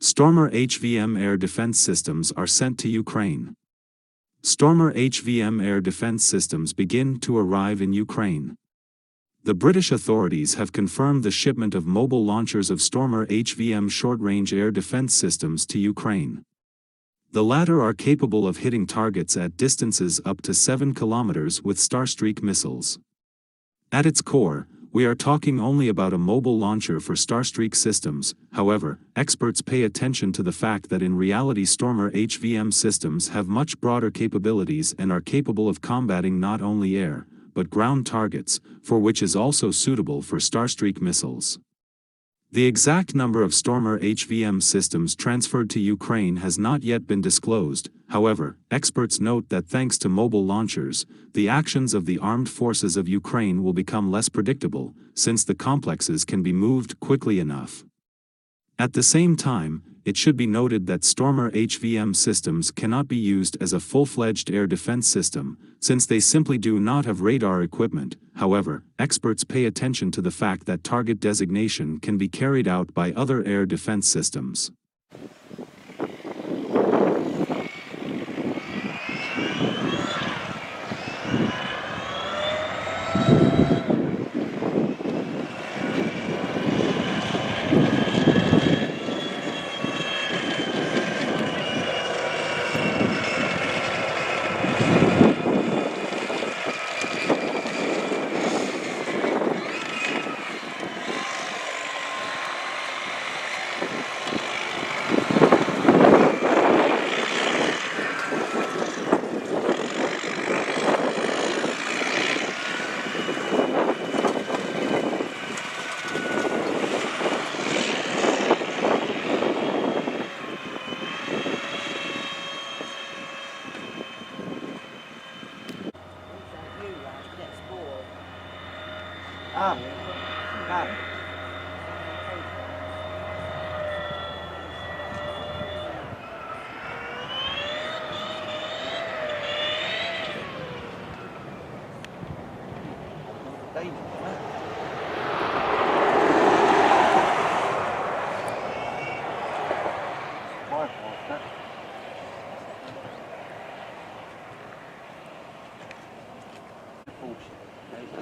Stormer HVM air defense systems are sent to Ukraine. Stormer HVM air defense systems begin to arrive in Ukraine. The British authorities have confirmed the shipment of mobile launchers of Stormer HVM short-range air defense systems to Ukraine. The latter are capable of hitting targets at distances up to 7 kilometers with Starstreak missiles. At its core, we are talking only about a mobile launcher for Starstreak systems. However, experts pay attention to the fact that in reality Stormer HVM systems have much broader capabilities and are capable of combating not only air, but ground targets, for which is also suitable for Starstreak missiles. The exact number of Stormer HVM systems transferred to Ukraine has not yet been disclosed. However, experts note that thanks to mobile launchers, the actions of the armed forces of Ukraine will become less predictable, since the complexes can be moved quickly enough. At the same time, it should be noted that Stormer HVM systems cannot be used as a full-fledged air defense system, since they simply do not have radar equipment. However, experts pay attention to the fact that target designation can be carried out by other air defense systems.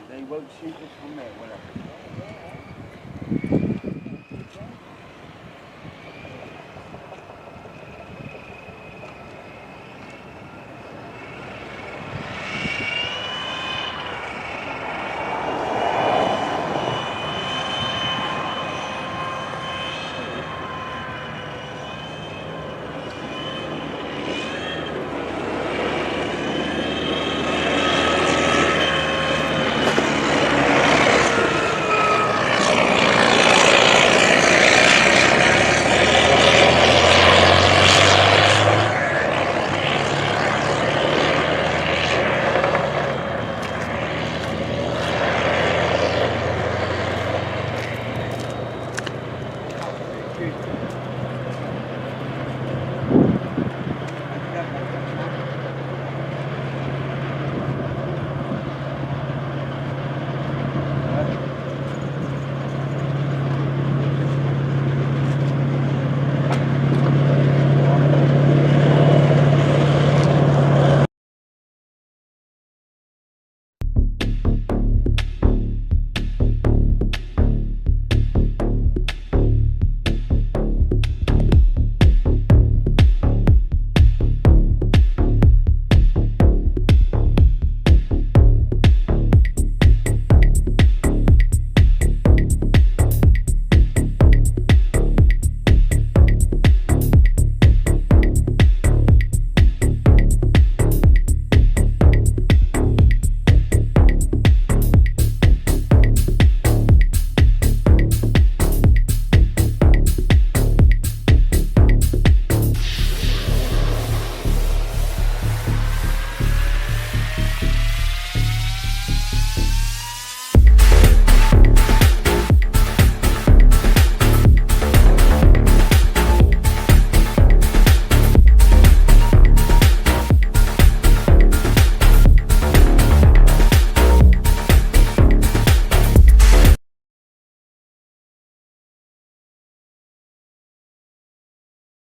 They won't shoot us from there, will they?